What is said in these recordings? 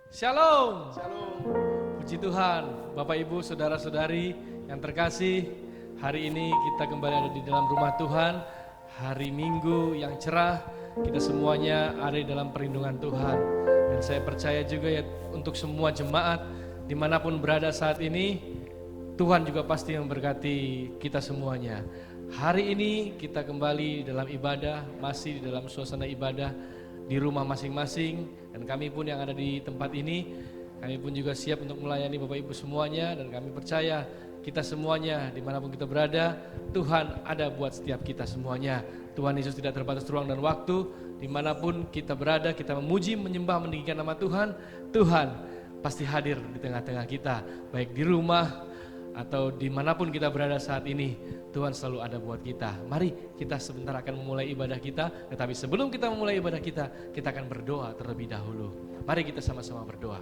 Shalom. Shalom. Puji Tuhan, Bapak Ibu, Saudara-saudari yang terkasih. Hari ini kita kembali ada di dalam rumah Tuhan. Hari Minggu yang cerah, kita semuanya ada di dalam perlindungan Tuhan. Dan saya percaya juga ya untuk semua jemaat dimanapun berada saat ini, Tuhan juga pasti memberkati kita semuanya. Hari ini kita kembali dalam ibadah, masih di dalam suasana ibadah di rumah masing-masing, dan kami pun yang ada di tempat ini, kami pun juga siap untuk melayani Bapak Ibu semuanya, dan kami percaya kita semuanya dimanapun kita berada, Tuhan ada buat setiap kita semuanya. Tuhan Yesus tidak terbatas ruang dan waktu, dimanapun kita berada, kita memuji, menyembah, meninggikan nama Tuhan, Tuhan pasti hadir di tengah-tengah kita, baik di rumah atau dimanapun kita berada saat ini. Tuhan selalu ada buat kita. Mari kita sebentar akan memulai ibadah kita. Tetapi sebelum kita memulai ibadah kita akan berdoa terlebih dahulu. Mari kita sama-sama berdoa.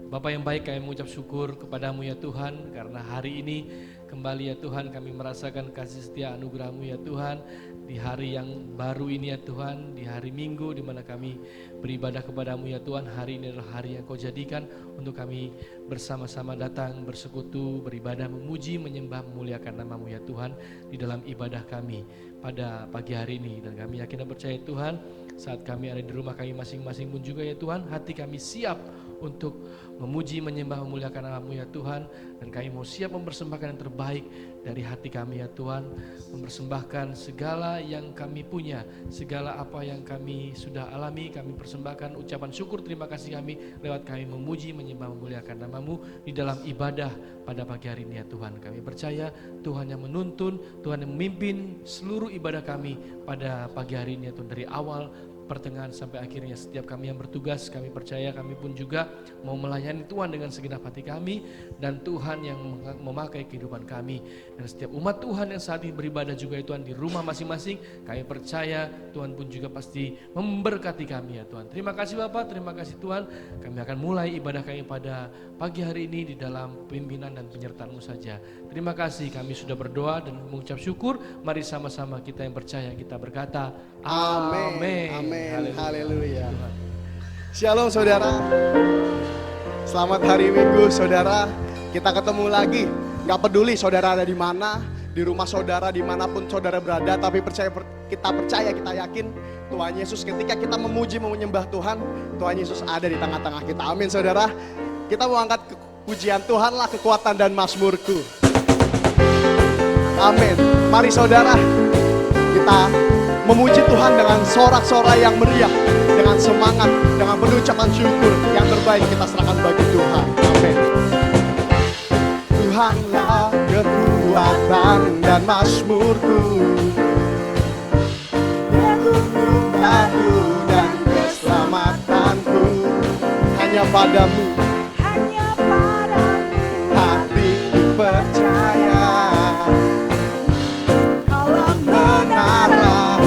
Bapa yang baik, kami mengucap syukur kepadamu ya Tuhan, karena hari ini kembali ya Tuhan kami merasakan kasih setia anugerah-Mu ya Tuhan. Di hari yang baru ini ya Tuhan, di hari Minggu di mana kami beribadah kepadamu ya Tuhan. Hari ini adalah hari yang Kau jadikan untuk kami bersama-sama datang, bersekutu, beribadah, memuji, menyembah, memuliakan nama-Mu ya Tuhan di dalam ibadah kami pada pagi hari ini. Dan kami yakin dan percaya Tuhan, saat kami ada di rumah kami masing-masing pun juga ya Tuhan, hati kami siap untuk memuji, menyembah, memuliakan nama-Mu ya Tuhan. Dan kami mau siap mempersembahkan yang terbaik dari hati kami ya Tuhan, mempersembahkan segala yang kami punya, segala apa yang kami sudah alami, kami persembahkan ucapan syukur terima kasih kami lewat kami memuji, menyembah, memuliakan nama-Mu di dalam ibadah pada pagi hari ini ya Tuhan. Kami percaya Tuhan yang menuntun, Tuhan yang memimpin seluruh ibadah kami pada pagi hari ini ya Tuhan, dari awal pertengahan sampai akhirnya. Setiap kami yang bertugas, kami percaya kami pun juga mau melayani Tuhan dengan segenap hati kami, dan Tuhan yang memakai kehidupan kami. Dan setiap umat Tuhan yang saat ini beribadah juga ya Tuhan di rumah masing-masing, kami percaya Tuhan pun juga pasti memberkati kami ya Tuhan. Terima kasih Bapak, terima kasih Tuhan. Kami akan mulai ibadah kami pada pagi hari ini di dalam pimpinan dan penyertaan-Mu saja. Terima kasih, kami sudah berdoa dan mengucap syukur. Mari sama-sama kita yang percaya kita berkata Amin. Amin. Amin. Haleluya. Shalom saudara. Selamat hari Minggu saudara. Kita ketemu lagi. Gak peduli saudara ada di mana, di rumah saudara, dimanapun saudara berada. Tapi kita percaya, kita yakin Tuhan Yesus ketika kita memuji, menyembah Tuhan, Tuhan Yesus ada di tengah-tengah kita. Amin saudara. Kita mau angkat pujian Tuhanlah kekuatan dan mazmurku. Amin. Mari saudara, kita memuji Tuhan dengan sorak-sorai yang meriah, dengan semangat, dengan penuh ucapan syukur. Yang terbaik kita serahkan bagi Tuhan. Amin. Tuhanlah kekuatan dan mazmurku, Dia gunung batu dan keselamatanku. Hanya padamu hatiku percaya. Kaulah menara,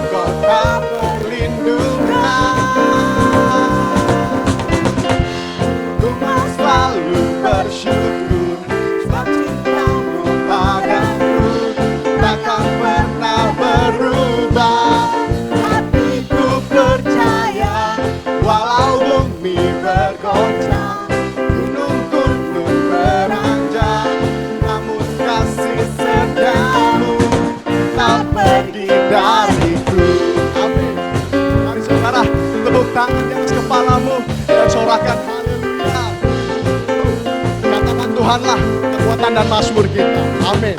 kota perlindungan. Ku mau selalu bersyukur sebab cinta-Mu padaku takkan pernah berubah. Hatiku percaya walau bumi bergoncang, gunung-gunung beranjak, namun kasih setiamu tak pergi dariku. Amin. Mari saudara, tepuk tangan di atas kepalamu dan sorakan haleluya. Katakan Tuhanlah kekuatan dan mazmur kita. Amin.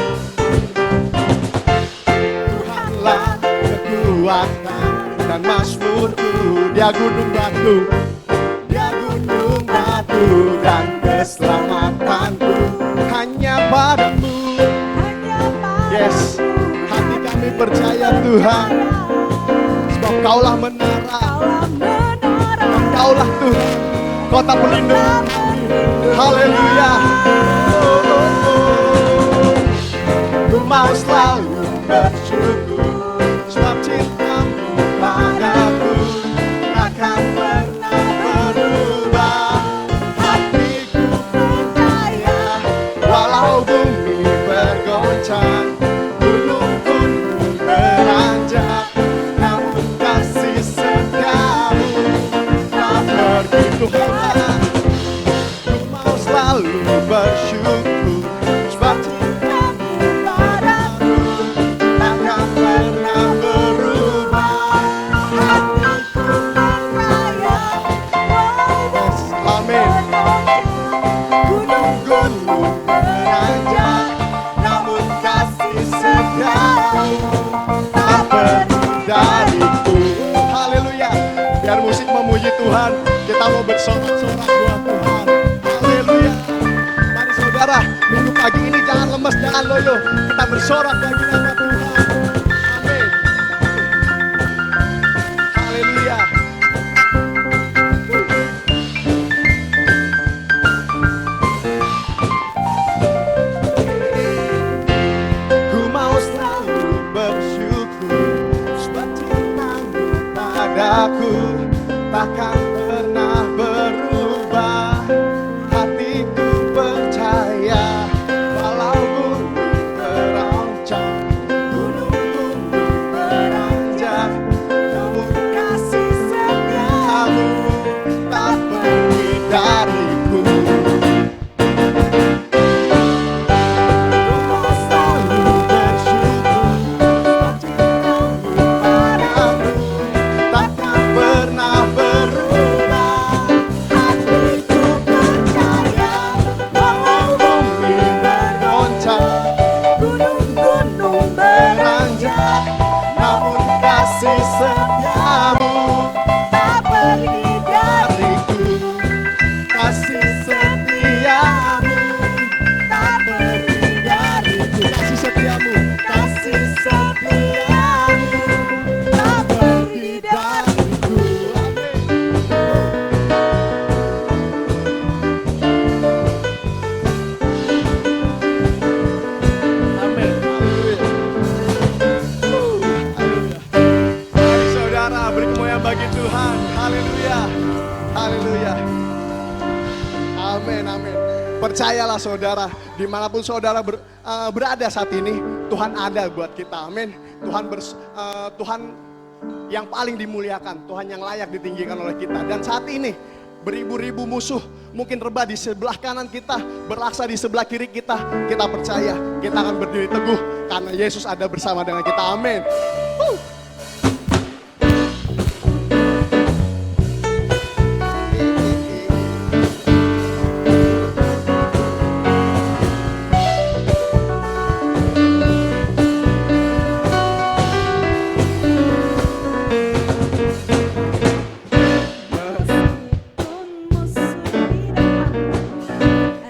Tuhanlah kekuatan dan mazmurku, Dia gunung batu, Dia gunung batu dan keselamatanku. Hanya padamu, yes, hati kami percaya Tuhan, sebab Kaulah menara, Kaulah Tuhan, kota pelindung kami. Haleluya. Ku mau selalu bersyukur sebab cinta-Mu padaku takkan pernah berubah. Hatiku percaya walau bumi bergoncang, gunung-gunung beranjak, namun kasih setiamu tak pergi Tuhan. Ku mau selalu bersyukur sebab cintamu padaku takkan pernah berubah. Hatiku merayap, amin. Gunung-gunung beranjak, namun kasih setiamu tak pergi dariku. Haleluya. Biar musik memuji Tuhan, kita mau bersorak-sorak buat Tuhan. Haleluya. Mari saudara, minggu pagi ini jangan lemes, jangan loyo. Kita bersorak bagi nama Tuhan. Amin. Haleluya. Ku mau selalu bersyukur sebab cintamu padaku takkan pernah berubah. Hatiku percaya walau bumi beranjak, gunung-gunung beranjak, namun kasih setiamu tak pergi dariku. Ku mau selalu bersyukur sebab cintamu padaku takkan pernah berubah. Hatiku percaya walau bumi bergoncang, gunung-gunung beranjak, namun kasih setiamu tak pergi dariku. Kasih setiamu tak pergi dariku. Kasih setiamu, kasih setiamu tak pergi dariku. Amin. Amin. Mari saudara beri kemuliaan bagi Tuhan. Haleluya. Haleluya. Amin, amin. Percayalah saudara, dimanapun saudara berada saat ini, Tuhan ada buat kita. Amin. Tuhan yang paling dimuliakan, Tuhan yang layak ditinggikan oleh kita. Dan saat ini beribu-ribu musuh mungkin rebah di sebelah kanan kita, berlaksa di sebelah kiri kita. Kita percaya kita akan berdiri teguh karena Yesus ada bersama dengan kita. Amin.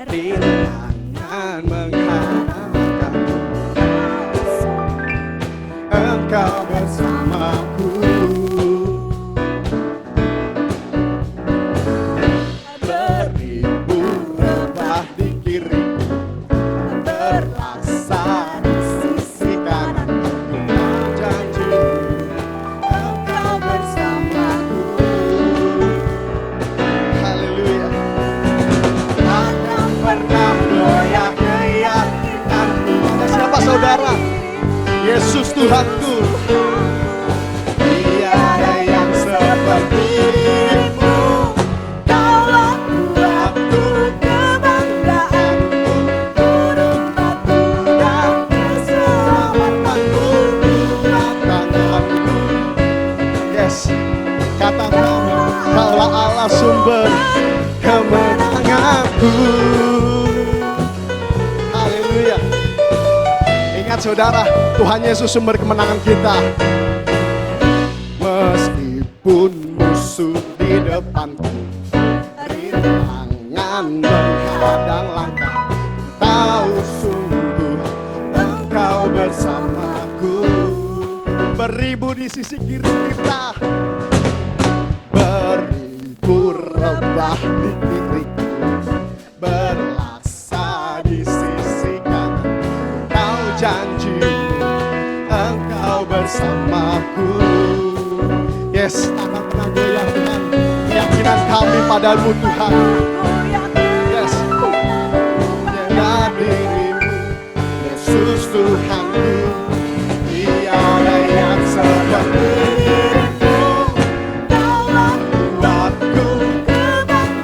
Rintangan menghadapkanku, Engkau bersamaku. Beribu rebah di kiriku, berlaksa di sisi kananku. Janji Engkau bersamaku. Haleluya. Takkan pernah goyah keyakinanku. Siapa saudara? Yesus Tuhanku. Tiada yang seperti dirimu. Kaulah kuatku, kebanggaanku, turun batu dan keselamatanku. Tanganku. Yes. Katakan kaulah Allah sumber kemenanganku. Haleluya. Ingat saudara, Tuhan Yesus sumber kemenangan kita. Meskipun musuh di depanku, rintangan menghadang langkah, tahu sungguh Engkau bersamaku. Beribu di sisi kiri kita, beribu rebah di kiriku, berlaksa di sisi kanan. Kau janji Engkau bersamaku. Yes, tangan pernah goyah Tuhan. Keyakinan kami padamu Tuhan. Yes, jaga dirimu Yesus Tuhanku. Tiada yang seperti dirimu. Kaulah kuatku, kebanggaanku,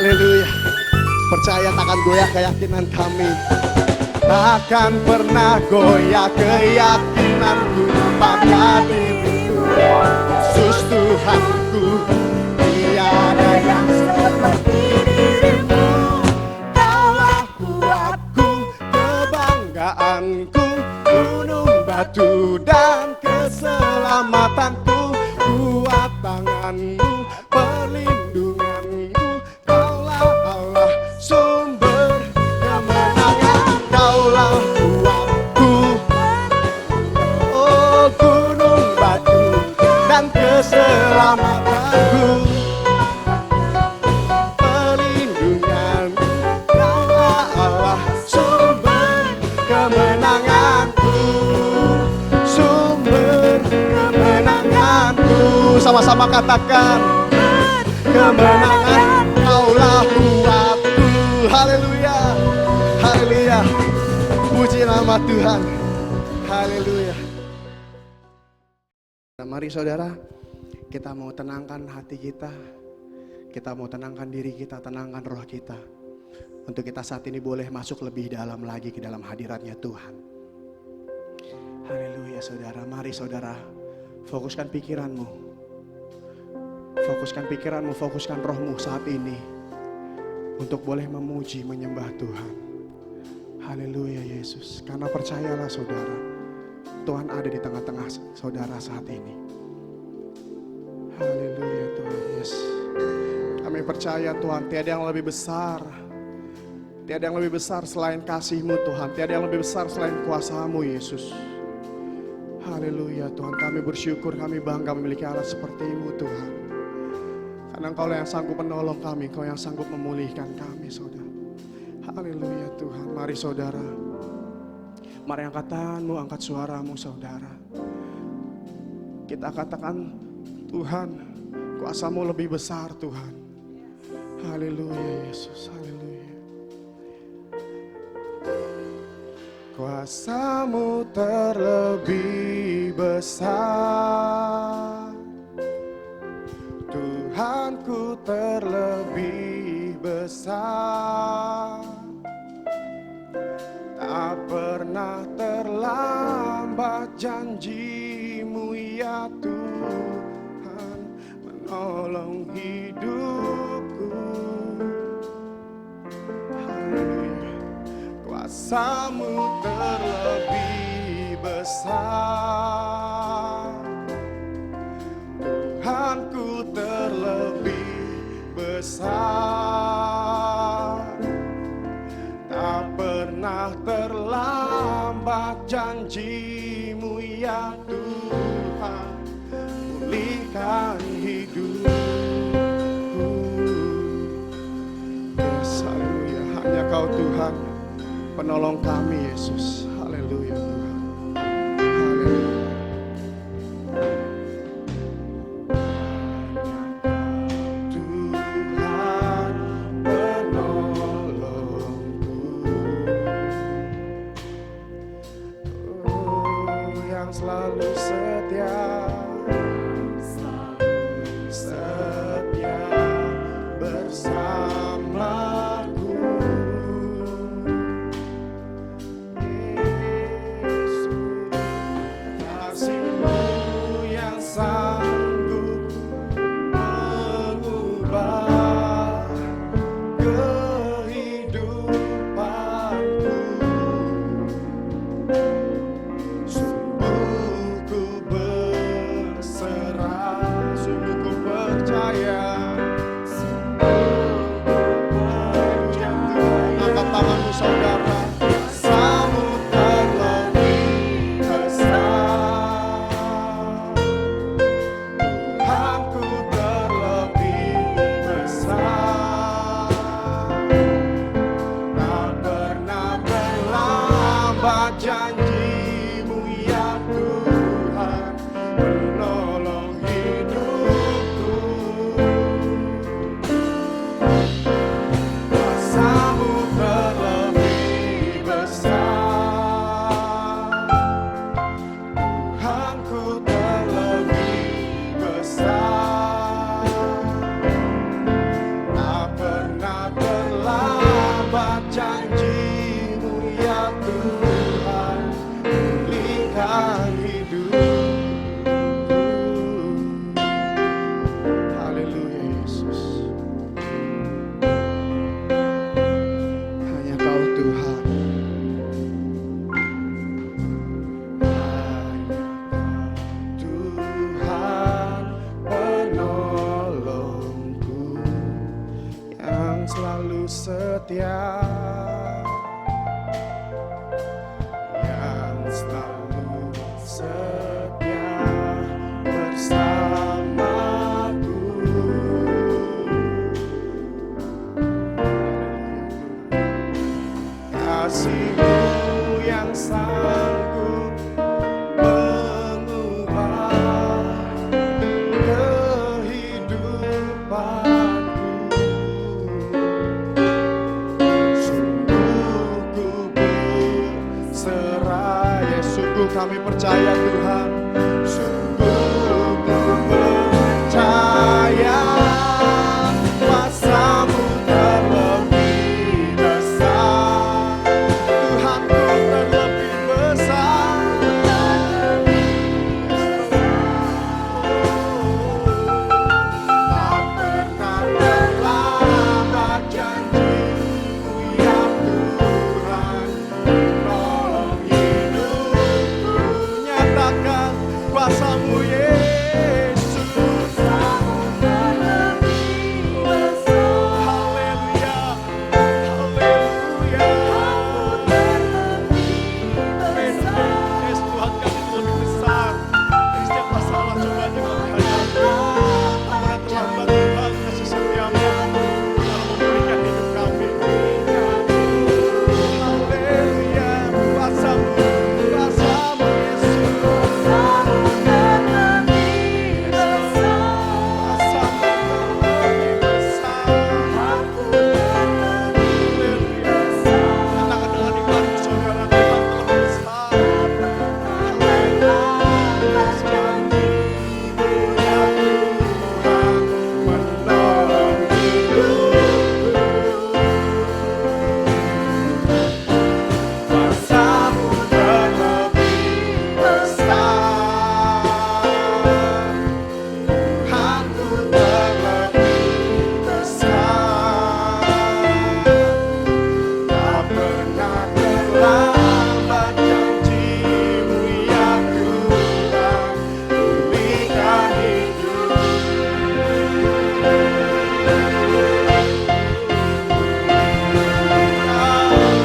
Haleluya. Percaya takkan goyah keyakinan kami. Takkan pernah goyah keyakinanku pada dirimu. Yesus Tuhanku, tiada yang seperti dirimu. Kaulah kuatku, kebanggaanku, gunung batu dan keselamatanku. Kuat tanganmu, perlindunganmu. Kaulah Allah, sumber kemenangan. Kaulah kuatku, oh gunung batu dan keselamatanku. Perlindunganmu, Kaulah Allah, sumber kemenanganku. Sumber kemenanganku. Sama-sama katakan, kemenangan Kaulah kuatku. Haleluya, haleluya. Puji nama Tuhan. Haleluya. Mari saudara, kita mau tenangkan hati kita. Kita mau tenangkan diri kita, tenangkan roh kita. Untuk kita saat ini boleh masuk lebih dalam lagi ke dalam hadiratnya Tuhan. Haleluya saudara. Mari saudara, fokuskan pikiranmu. Fokuskan pikiranmu, fokuskan rohmu saat ini. Untuk boleh memuji, menyembah Tuhan. Haleluya Yesus. Karena percayalah saudara, Tuhan ada di tengah-tengah saudara saat ini. Haleluya Tuhan Yesus. Kami percaya Tuhan, tiada yang lebih besar. Tiada yang lebih besar selain kasih-Mu Tuhan. Tiada yang lebih besar selain kuasa-Mu Yesus. Haleluya Tuhan, kami bersyukur, kami bangga memiliki Allah seperti-Mu Tuhan. Karena Engkau yang sanggup menolong kami, Engkau yang sanggup memulihkan kami saudara. Haleluya Tuhan. Mari saudara, mari angkat tanganmu, angkat suaramu saudara. Kita katakan, Tuhan, kuasa-Mu lebih besar Tuhan. Haleluya Yesus, haleluya. Kuasa-Mu terlebih besar, Tuhanku terlebih besar. Tak pernah terlambat janji-Mu ya Tuhan, menolong hidupku. Haleluya. Kuasa-Mu terlebih besar, Tuhanku terlebih besar. Tak pernah terlambat janji-Mu ya Tuhan, pulihkan hidupku. Yes, haleluya. Hanya Kau Tuhan, penolong kami Yesus. Haleluya Tuhan. Haleluya. Tuhan penolongku, oh yang selalu setia, setia bersamaku. yang selalu setia, yang selalu setia bersamaku. Kasih-Mu yang sanggup mengubah kehidupanku. Sungguh ku berserah, ya sungguh kami percaya Tuhan. Sungguh ku percaya kuasa-Mu terlebih besar. Tuhanku terlebih besar. Tak pernah terlambat janji-Mu ya Tuhan, menolong hidupku. Nyatakan kuasa-Mu Yesus. Haleluya, haleluya. Yes, Tuhan kami lebih besar dari setiap masalah cobaan yang kami hadapi. Tak pernah terlambat Tuhan, kasih setia-Mu dalam memulihkan hidup kami. Haleluya, kuasa-Mu, kuasa-Mu Yesus. Kuasa-Mu terlebih besar. Haleluya. Katakan dengan imanmu saudara, Tuhan telah besar. Tak pernah terlambat janji-Mu ya Tuhan, pulihkan hidup.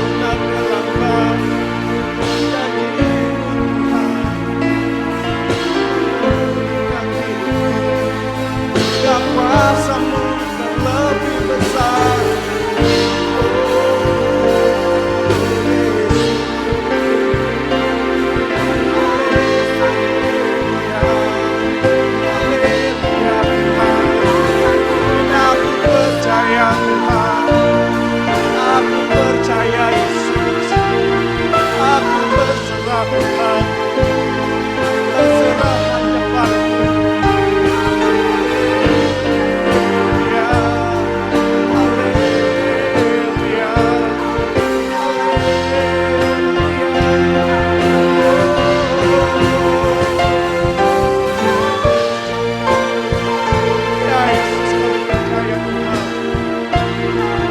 Tak terlambat janji-Mu Tuhan, pulihkan hidup. Ya kuasa-Mu terlebih besar. Aku percaya Tuhan, aku percaya Yesus, aku berserah Tuhan, berserah hanya padamu. Haleluya, haleluya, ya Yesus, kami percaya Tuhan.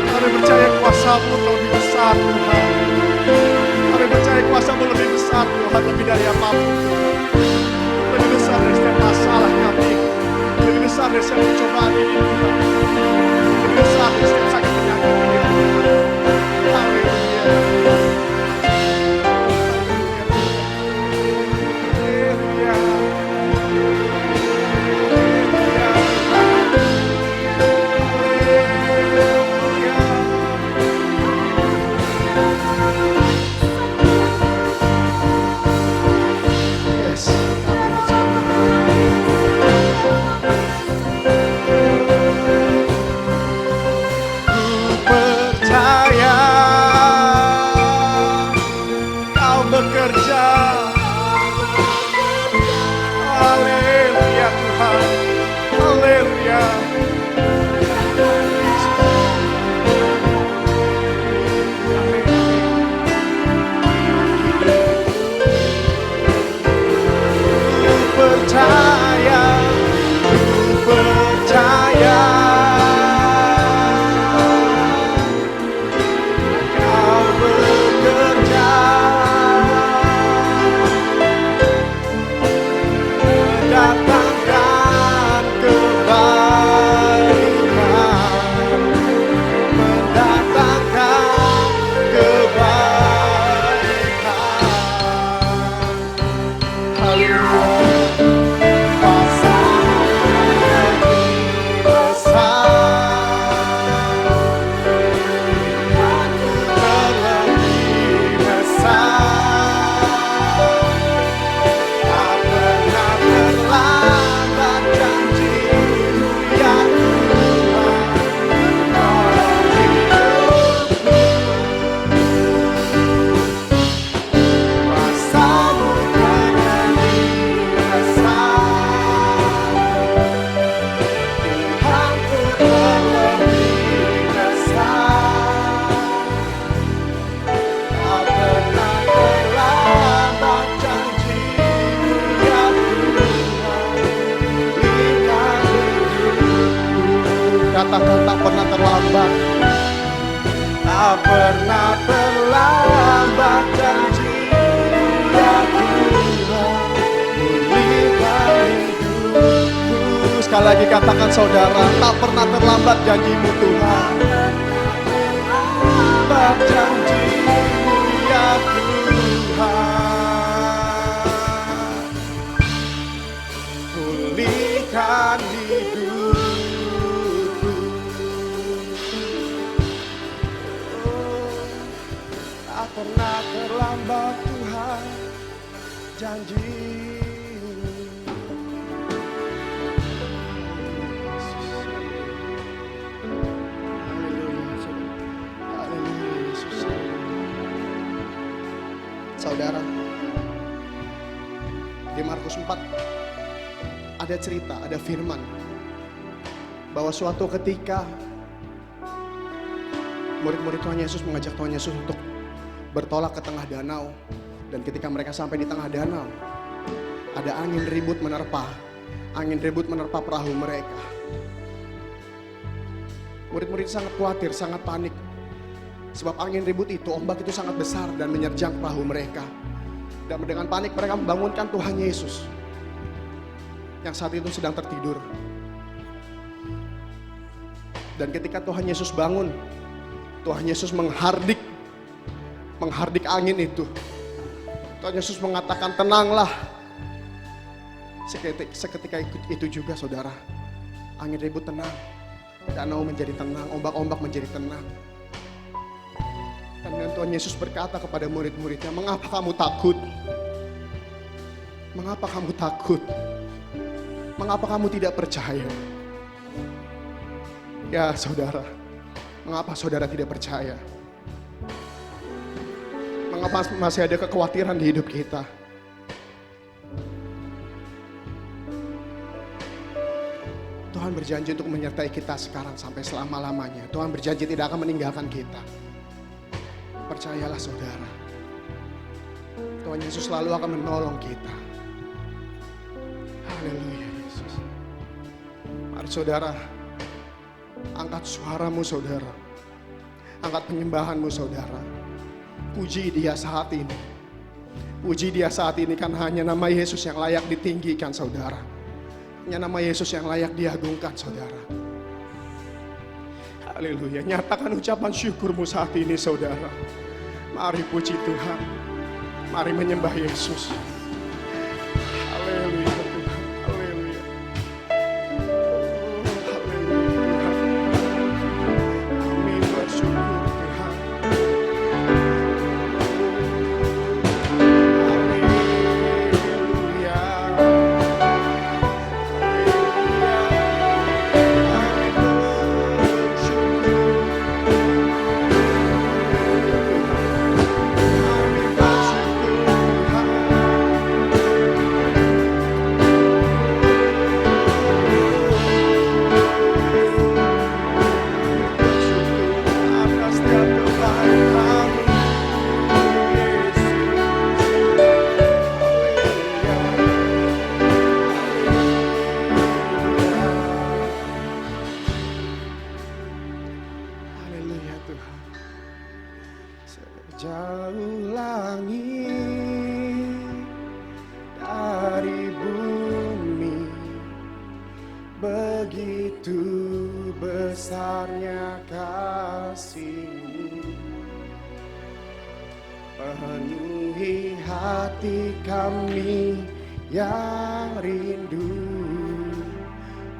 Kami percaya kuasa-Mu lebih besar Tuhan. Kami percaya kuasa-Mu lebih besar Tuhan, lebih dari apapun Tuhan. Lebih besar dari setiap masalah kami, lebih besar dari setiap pencobaan ini Tuhan, lebih besar dari setiap sakit penyakit ini Tuhan. Haleluya. Haleluya. Yes. tak pernah terlambat. Tak pernah terlambat janji ya Tuhan, pulihkan hidupku. Sekali lagi katakan saudara, tak pernah terlambat janjimu Tuhan. Terlambat janjimu ya Tuhan, pulihkan hidupku. Tak pernah terlambat Tuhan janji. Saudara, di Markus 4 ada cerita, ada firman bahwa suatu ketika murid-murid Tuhan Yesus mengajak Tuhan Yesus untuk bertolak ke tengah danau. Dan ketika mereka sampai di tengah danau, ada angin ribut menerpa perahu mereka. Murid-murid sangat khawatir, sangat panik. Sebab angin ribut itu, ombak itu sangat besar dan menyerjang perahu mereka. Dan dengan panik mereka membangunkan Tuhan Yesus yang saat itu sedang tertidur. Dan ketika Tuhan Yesus bangun, Tuhan Yesus menghardik angin itu. Tuhan Yesus mengatakan, tenanglah. Seketika itu juga saudara, angin ribut tenang, danau menjadi tenang, ombak-ombak menjadi tenang. Dan Tuhan Yesus berkata kepada murid-muridnya, mengapa kamu takut? Mengapa kamu takut? Mengapa kamu tidak percaya? Ya saudara, mengapa saudara tidak percaya? Mengapa masih ada kekhawatiran di hidup kita? Tuhan berjanji untuk menyertai kita sekarang sampai selama-lamanya. Tuhan berjanji tidak akan meninggalkan kita. Percayalah saudara, Tuhan Yesus selalu akan menolong kita. Haleluya Yesus. Mari saudara, angkat suaramu saudara, angkat penyembahanmu saudara. Puji dia saat ini. Puji dia saat ini, kan hanya nama Yesus yang layak ditinggikan saudara. Hanya nama Yesus yang layak diagungkan saudara. Haleluya, nyatakan ucapan syukurmu saat ini saudara. Mari puji Tuhan, mari menyembah Yesus. Haleluya Tuhan, haleluya. Oh, haleluya Tuhan. Kami bersyukur Tuhan. Haleluya. Sejauh langit dari bumi, begitu besarnya kasih-Mu, penuhi hati kami yang rindu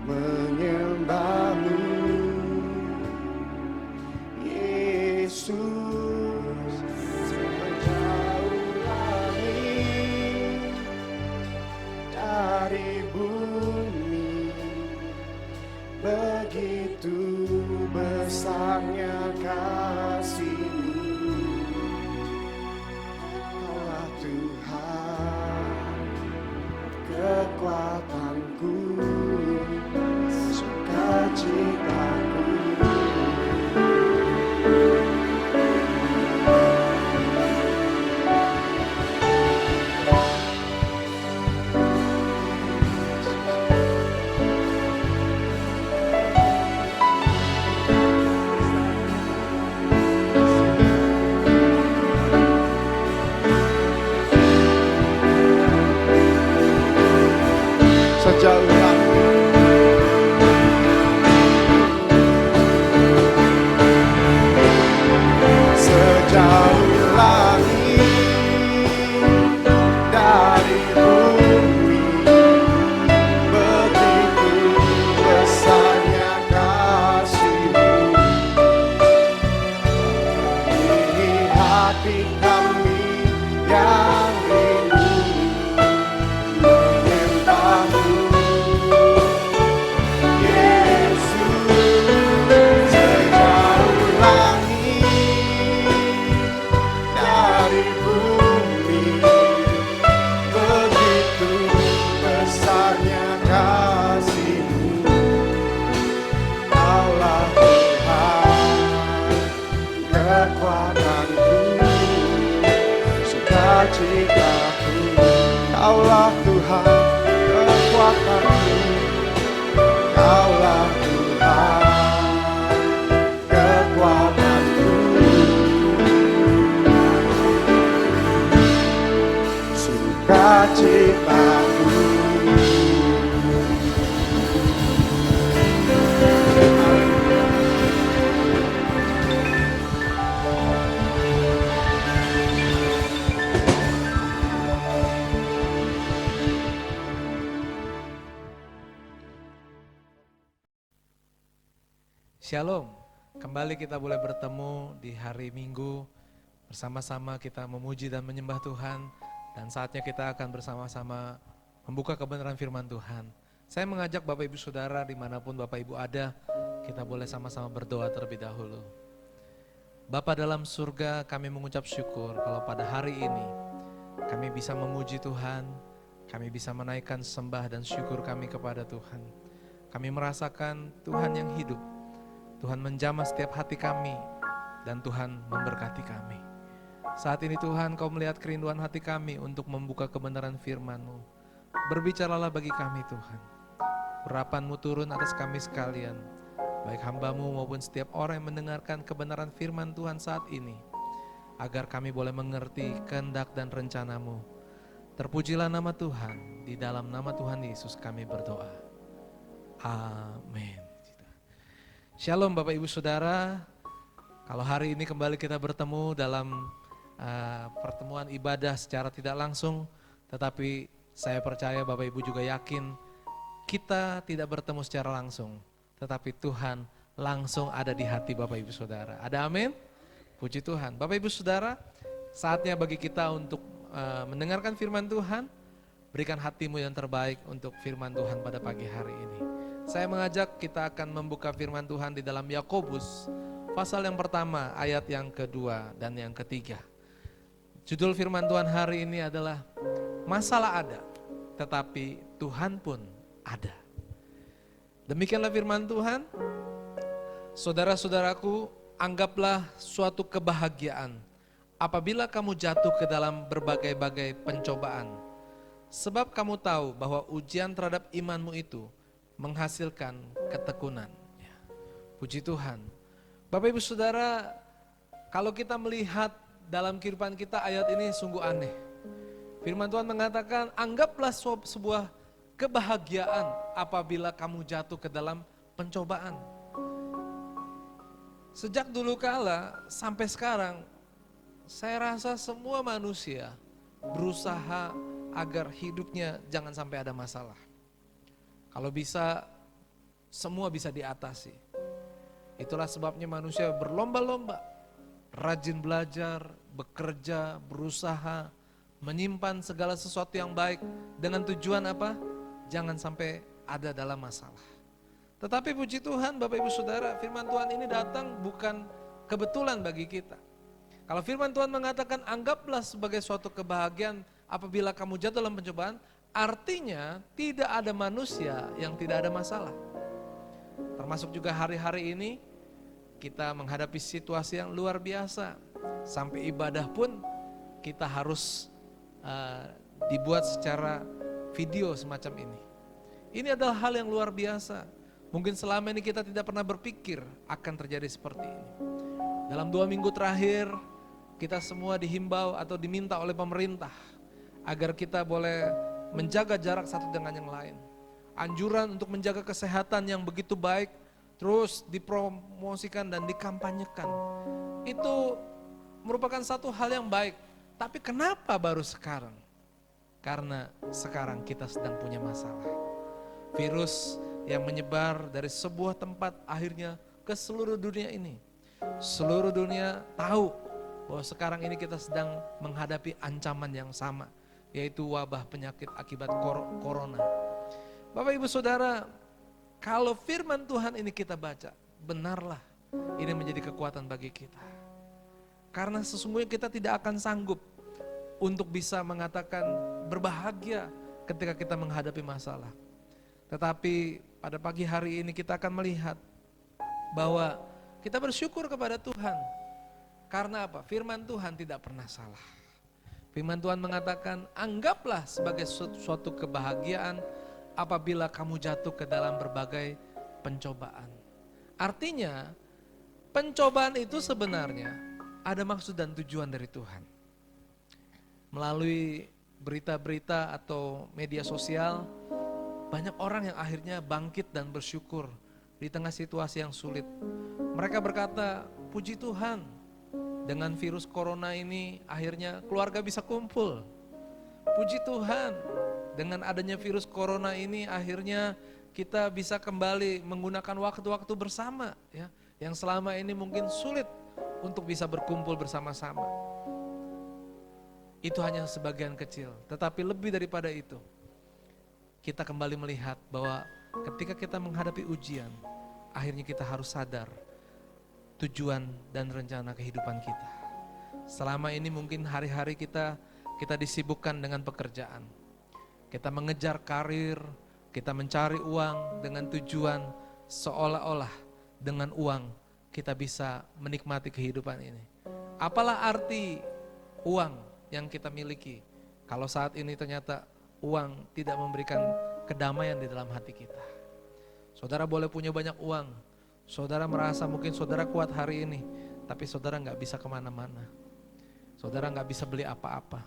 menyembah-Mu, Yesus. Dari bumi, begitu besarnya kasih-Mu, Kaulah Tuhan, kekuatanku, sukacitaku. Kaulah Tuhan, kekuatanku, sukacitaku. Shalom, kembali kita boleh bertemu di hari Minggu, bersama-sama kita memuji dan menyembah Tuhan, dan saatnya kita akan bersama-sama membuka kebenaran firman Tuhan. Saya mengajak Bapak Ibu Saudara dimanapun Bapak Ibu ada, kita boleh sama-sama berdoa terlebih dahulu. Bapa dalam surga, kami mengucap syukur kalau pada hari ini kami bisa memuji Tuhan, kami bisa menaikkan sembah dan syukur kami kepada Tuhan. Kami merasakan Tuhan yang hidup, Tuhan menjamah setiap hati kami, dan Tuhan memberkati kami. Saat ini Tuhan, Kau melihat kerinduan hati kami untuk membuka kebenaran firman-Mu. Berbicaralah bagi kami Tuhan. Urapan-Mu turun atas kami sekalian, baik hamba-Mu maupun setiap orang yang mendengarkan kebenaran firman Tuhan saat ini, agar kami boleh mengerti kehendak dan rencana-Mu. Terpujilah nama Tuhan, di dalam nama Tuhan Yesus kami berdoa. Amin. Shalom Bapak Ibu Saudara, kalau hari ini kembali kita bertemu dalam pertemuan ibadah secara tidak langsung, tetapi saya percaya Bapak Ibu juga yakin kita tidak bertemu secara langsung, tetapi Tuhan langsung ada di hati Bapak Ibu Saudara. Ada amin? Puji Tuhan. Bapak Ibu Saudara, saatnya bagi kita untuk mendengarkan firman Tuhan. Berikan hatimu yang terbaik untuk firman Tuhan pada pagi hari ini. Saya mengajak kita akan membuka firman Tuhan di dalam Yakobus pasal yang pertama, ayat yang kedua dan yang ketiga. Judul firman Tuhan hari ini adalah masalah ada, tetapi Tuhan pun ada. Demikianlah firman Tuhan. Saudara-saudaraku, anggaplah suatu kebahagiaan apabila kamu jatuh ke dalam berbagai-bagai pencobaan. Sebab kamu tahu bahwa ujian terhadap imanmu itu menghasilkan ketekunan. Ya. Puji Tuhan. Bapak Ibu Saudara, kalau kita melihat dalam kehidupan kita ayat ini sungguh aneh. Firman Tuhan mengatakan, anggaplah sebuah kebahagiaan apabila kamu jatuh ke dalam pencobaan. Sejak dulu kala sampai sekarang, saya rasa semua manusia berusaha agar hidupnya jangan sampai ada masalah. Kalau bisa, semua bisa diatasi. Itulah sebabnya manusia berlomba-lomba, rajin belajar, bekerja, berusaha, menyimpan segala sesuatu yang baik dengan tujuan apa? Jangan sampai ada dalam masalah. Tetapi puji Tuhan Bapak Ibu Saudara, firman Tuhan ini datang bukan kebetulan bagi kita. Kalau firman Tuhan mengatakan anggaplah sebagai suatu kebahagiaan apabila kamu jatuh dalam pencobaan, artinya tidak ada manusia yang tidak ada masalah. Termasuk juga hari-hari ini kita menghadapi situasi yang luar biasa. Sampai ibadah pun kita harus dibuat secara video semacam ini. Ini adalah hal yang luar biasa. Mungkin selama ini kita tidak pernah berpikir akan terjadi seperti ini. Dalam 2 minggu terakhir kita semua dihimbau atau diminta oleh pemerintah agar kita boleh menjaga jarak satu dengan yang lain. Anjuran untuk menjaga kesehatan yang begitu baik terus dipromosikan dan dikampanyekan. Itu merupakan satu hal yang baik. Tapi kenapa baru sekarang? Karena sekarang kita sedang punya masalah. Virus yang menyebar dari sebuah tempat akhirnya ke seluruh dunia ini. Seluruh dunia tahu bahwa sekarang ini kita sedang menghadapi ancaman yang sama, yaitu wabah penyakit akibat corona. Bapak Ibu Saudara, kalau firman Tuhan ini kita baca, benarlah ini menjadi kekuatan bagi kita. Karena sesungguhnya kita tidak akan sanggup untuk bisa mengatakan berbahagia ketika kita menghadapi masalah. Tetapi pada pagi hari ini kita akan melihat bahwa kita bersyukur kepada Tuhan. Karena apa? Firman Tuhan tidak pernah salah. Firman Tuhan mengatakan, anggaplah sebagai suatu kebahagiaan apabila kamu jatuh ke dalam berbagai pencobaan. Artinya, pencobaan itu sebenarnya ada maksud dan tujuan dari Tuhan. Melalui berita-berita atau media sosial, banyak orang yang akhirnya bangkit dan bersyukur di tengah situasi yang sulit. Mereka berkata, puji Tuhan, dengan virus corona ini akhirnya keluarga bisa kumpul. Puji Tuhan, dengan adanya virus corona ini akhirnya kita bisa kembali menggunakan waktu-waktu bersama, ya, yang selama ini mungkin sulit untuk bisa berkumpul bersama-sama. Itu hanya sebagian kecil, tetapi lebih daripada itu, kita kembali melihat bahwa ketika kita menghadapi ujian, akhirnya kita harus sadar tujuan dan rencana kehidupan kita. Selama ini mungkin hari-hari kita disibukkan dengan pekerjaan. Kita mengejar karir, kita mencari uang dengan tujuan seolah-olah dengan uang kita bisa menikmati kehidupan ini. Apalah arti uang yang kita miliki kalau saat ini ternyata uang tidak memberikan kedamaian di dalam hati kita. Saudara boleh punya banyak uang, saudara merasa mungkin saudara kuat hari ini, tapi saudara gak bisa kemana-mana. Saudara gak bisa beli apa-apa.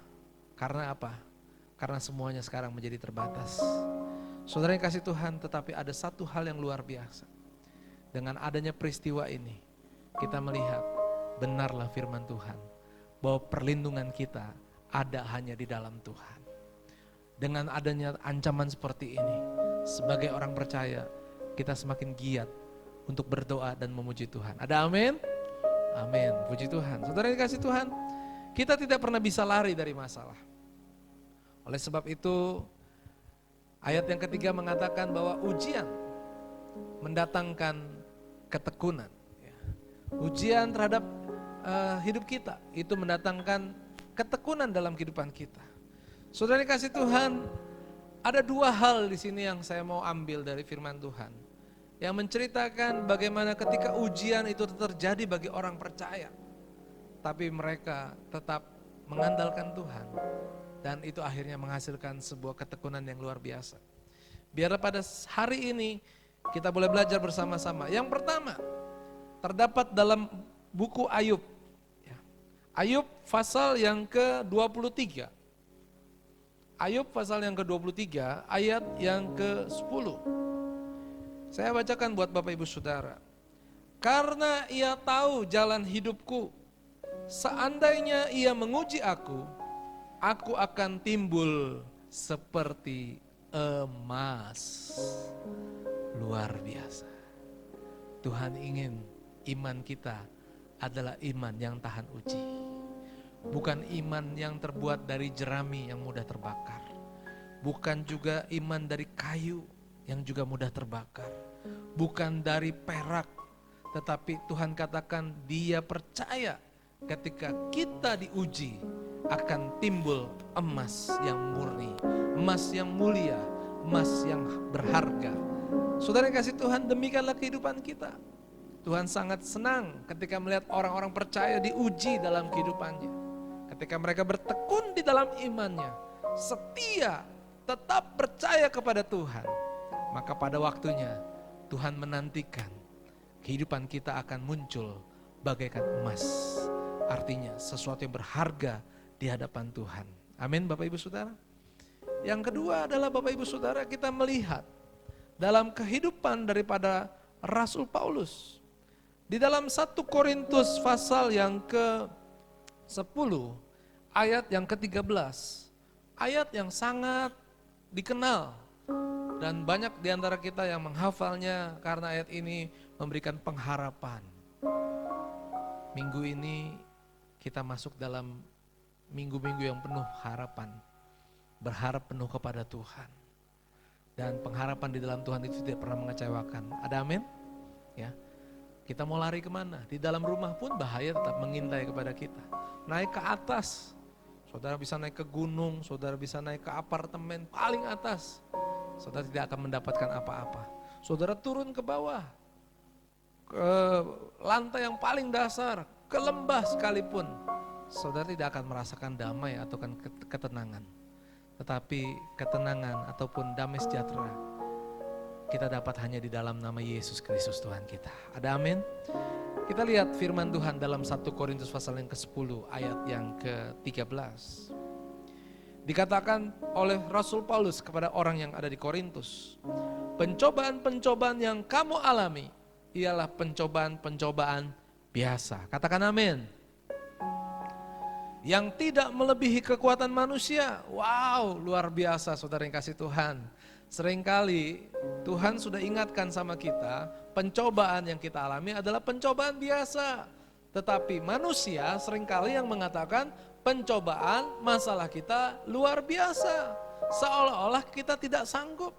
Karena apa? Karena semuanya sekarang menjadi terbatas. Saudara yang kasih Tuhan, tetapi ada satu hal yang luar biasa. Dengan adanya peristiwa ini, kita melihat benarlah firman Tuhan, bahwa perlindungan kita ada hanya di dalam Tuhan. Dengan adanya ancaman seperti ini, sebagai orang percaya, kita semakin giat untuk berdoa dan memuji Tuhan. Ada amin? Amin, puji Tuhan. Saudara yang kasih Tuhan, kita tidak pernah bisa lari dari masalah. Oleh sebab itu, ayat yang ketiga mengatakan bahwa ujian mendatangkan ketekunan. Ujian terhadap hidup kita itu mendatangkan ketekunan dalam kehidupan kita. Saudara yang kasih Tuhan, ada dua hal di sini yang saya mau ambil dari firman Tuhan, yang menceritakan bagaimana ketika ujian itu terjadi bagi orang percaya, tapi mereka tetap mengandalkan Tuhan. Dan itu akhirnya menghasilkan sebuah ketekunan yang luar biasa. Biar pada hari ini kita boleh belajar bersama-sama. Yang pertama, terdapat dalam buku Ayub. Ayub pasal yang ke-23. Ayub pasal yang ke-23, ayat yang ke-10. Saya bacakan buat Bapak Ibu Saudara. Karena ia tahu jalan hidupku, seandainya ia menguji aku akan timbul seperti emas. Luar biasa. Tuhan ingin iman kita adalah iman yang tahan uji. Bukan iman yang terbuat dari jerami yang mudah terbakar. Bukan juga iman dari kayu yang juga mudah terbakar. Bukan dari perak. Tetapi Tuhan katakan dia percaya ketika kita diuji akan timbul emas yang murni, emas yang mulia, emas yang berharga. Saudara yang kasih Tuhan, demikianlah kehidupan kita. Tuhan sangat senang ketika melihat orang-orang percaya diuji dalam kehidupannya. Ketika mereka bertekun di dalam imannya, setia, tetap percaya kepada Tuhan, maka pada waktunya Tuhan menantikan kehidupan kita akan muncul bagaikan emas. Artinya sesuatu yang berharga di hadapan Tuhan. Amin Bapak Ibu Saudara. Yang kedua adalah Bapak Ibu Saudara, kita melihat dalam kehidupan daripada Rasul Paulus. Di dalam 1 Korintus pasal yang ke-10, ayat yang ke-13. Ayat yang sangat dikenal dan banyak di antara kita yang menghafalnya karena ayat ini memberikan pengharapan. Minggu ini kita masuk dalam minggu-minggu yang penuh harapan, berharap penuh kepada Tuhan. Dan pengharapan di dalam Tuhan itu tidak pernah mengecewakan. Ada amin? Ya. Kita mau lari kemana? Di dalam rumah pun bahaya tetap mengintai kepada kita. Naik ke atas, saudara bisa naik ke gunung, saudara bisa naik ke apartemen paling atas, saudara tidak akan mendapatkan apa-apa. Saudara turun ke bawah, ke lantai yang paling dasar, ke lembah sekalipun, saudara tidak akan merasakan damai atau ketenangan. Tetapi ketenangan ataupun damai sejahtera kita dapat hanya di dalam nama Yesus Kristus Tuhan kita. Ada amin? Kita lihat firman Tuhan dalam 1 Korintus pasal yang ke-10 ayat yang ke-13. Dikatakan oleh Rasul Paulus kepada orang yang ada di Korintus, pencobaan-pencobaan yang kamu alami ialah pencobaan-pencobaan biasa. Katakan amin. Yang tidak melebihi kekuatan manusia. Wow, luar biasa saudara yang kasih Tuhan. Seringkali Tuhan sudah ingatkan sama kita, pencobaan yang kita alami adalah pencobaan biasa. Tetapi manusia seringkali yang mengatakan pencobaan masalah kita luar biasa. Seolah-olah kita tidak sanggup.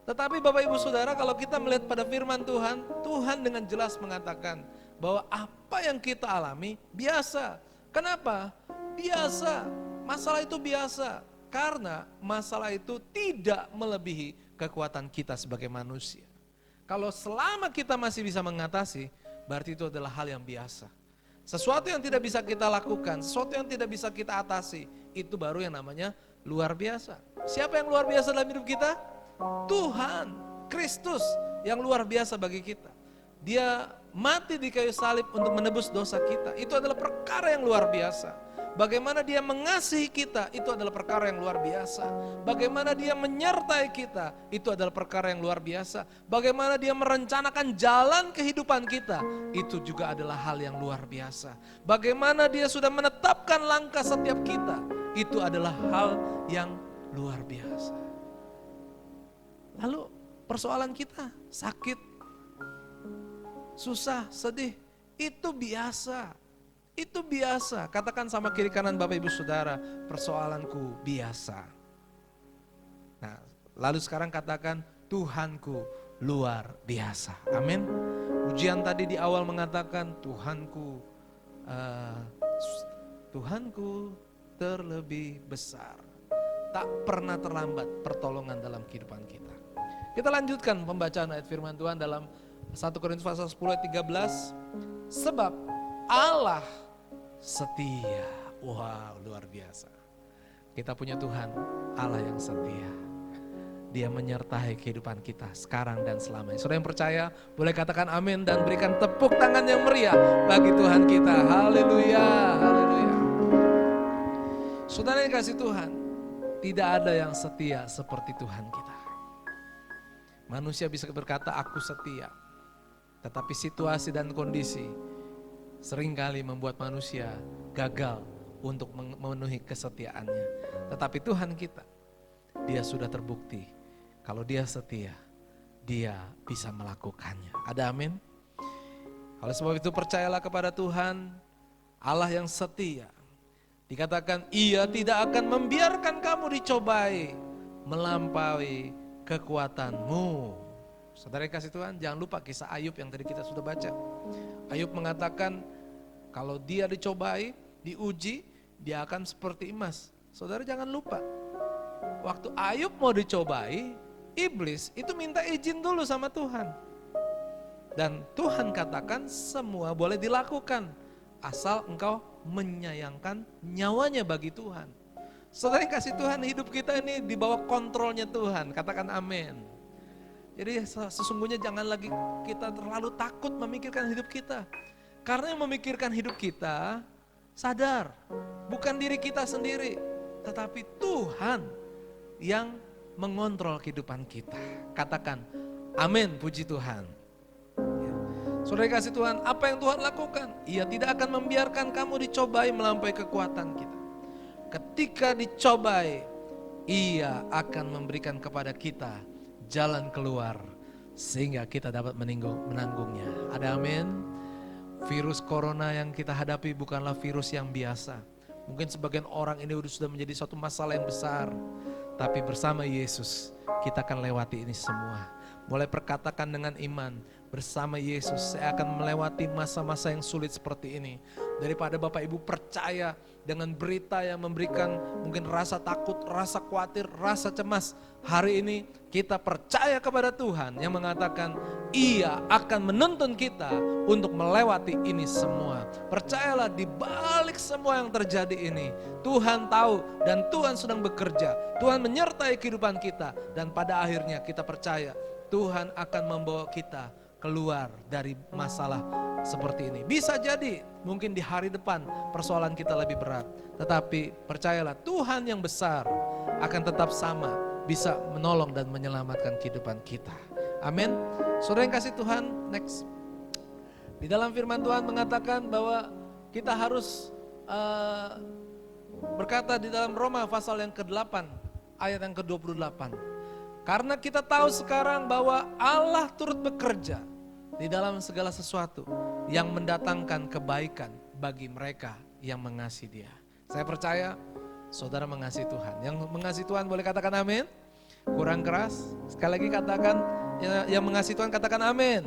Tetapi Bapak Ibu Saudara, kalau kita melihat pada firman Tuhan, Tuhan dengan jelas mengatakan bahwa apa yang kita alami biasa. Kenapa? Biasa, masalah itu biasa. Karena masalah itu tidak melebihi kekuatan kita sebagai manusia. Kalau selama kita masih bisa mengatasi, berarti itu adalah hal yang biasa. Sesuatu yang tidak bisa kita lakukan, sesuatu yang tidak bisa kita atasi, itu baru yang namanya luar biasa. Siapa yang luar biasa dalam hidup kita? Tuhan, Kristus yang luar biasa bagi kita. Dia mati di kayu salib untuk menebus dosa kita. Itu adalah perkara yang luar biasa. Bagaimana dia mengasihi kita, itu adalah perkara yang luar biasa. Bagaimana dia menyertai kita, itu adalah perkara yang luar biasa. Bagaimana dia merencanakan jalan kehidupan kita, itu juga adalah hal yang luar biasa. Bagaimana dia sudah menetapkan langkah setiap kita, itu adalah hal yang luar biasa. Lalu persoalan kita, sakit, susah, sedih, itu biasa. Itu biasa. Katakan sama kiri kanan Bapak Ibu Saudara, persoalanku biasa. Nah, lalu sekarang katakan Tuhanku luar biasa. Amin. Ujian tadi di awal mengatakan Tuhanku terlebih besar. Tak pernah terlambat pertolongan dalam kehidupan kita. Kita lanjutkan pembacaan ayat firman Tuhan dalam 1 Korintus pasal 10 ayat 13. Sebab Allah setia. Wow, luar biasa. Kita punya Tuhan, Allah yang setia. Dia menyertai kehidupan kita sekarang dan selamanya. Saudara yang percaya, boleh katakan amin dan berikan tepuk tangan yang meriah bagi Tuhan kita. Haleluya, haleluya. Saudara yang kasih Tuhan, tidak ada yang setia seperti Tuhan kita. Manusia bisa berkata, aku setia. Tetapi situasi dan kondisi seringkali membuat manusia gagal untuk memenuhi kesetiaannya. Tetapi Tuhan kita, dia sudah terbukti. Kalau dia setia, dia bisa melakukannya. Ada amin? Oleh sebab itu percayalah kepada Tuhan, Allah yang setia. Dikatakan ia tidak akan membiarkan kamu dicobai melampaui kekuatanmu. Saudara yang kasih Tuhan, jangan lupa kisah Ayub yang tadi kita sudah baca. Ayub mengatakan kalau dia dicobai, diuji, dia akan seperti emas. Saudara jangan lupa, waktu Ayub mau dicobai, iblis itu minta izin dulu sama Tuhan. Dan Tuhan katakan semua boleh dilakukan, asal engkau menyayangkan nyawanya bagi Tuhan. Saudara yang kasih Tuhan, hidup kita ini di bawah kontrolnya Tuhan, katakan amin. Jadi sesungguhnya jangan lagi kita terlalu takut memikirkan hidup kita. Karena yang memikirkan hidup kita, sadar, bukan diri kita sendiri, tetapi Tuhan yang mengontrol kehidupan kita. Katakan, amin, puji Tuhan. Ya. Saudara kasih Tuhan, apa yang Tuhan lakukan? Ia tidak akan membiarkan kamu dicobai melampaui kekuatan kita. Ketika dicobai, ia akan memberikan kepada kita jalan keluar, sehingga kita dapat menanggungnya. Ada amin? Virus corona yang kita hadapi bukanlah virus yang biasa. Mungkin sebagian orang ini sudah menjadi suatu masalah yang besar. Tapi bersama Yesus kita akan lewati ini semua. Mulai perkatakan dengan iman, bersama Yesus saya akan melewati masa-masa yang sulit seperti ini. Daripada Bapak Ibu percaya dengan berita yang memberikan mungkin rasa takut, rasa khawatir, rasa cemas. Hari ini kita percaya kepada Tuhan yang mengatakan Ia akan menuntun kita untuk melewati ini semua. Percayalah, di balik semua yang terjadi ini, Tuhan tahu dan Tuhan sedang bekerja. Tuhan menyertai kehidupan kita, dan pada akhirnya kita percaya Tuhan akan membawa kita keluar dari masalah seperti ini. Bisa jadi mungkin di hari depan persoalan kita lebih berat, tetapi percayalah Tuhan yang besar akan tetap sama, bisa menolong dan menyelamatkan kehidupan kita. Amin. Saudara yang kasih Tuhan, next. Di dalam firman Tuhan mengatakan bahwa kita harus berkata di dalam Roma pasal yang ke-8, ayat yang ke-28. Karena kita tahu sekarang bahwa Allah turut bekerja di dalam segala sesuatu yang mendatangkan kebaikan bagi mereka yang mengasihi Dia. Saya percaya saudara mengasihi Tuhan. Yang mengasihi Tuhan boleh katakan amin. Kurang keras, sekali lagi katakan, yang mengasihi Tuhan katakan amin.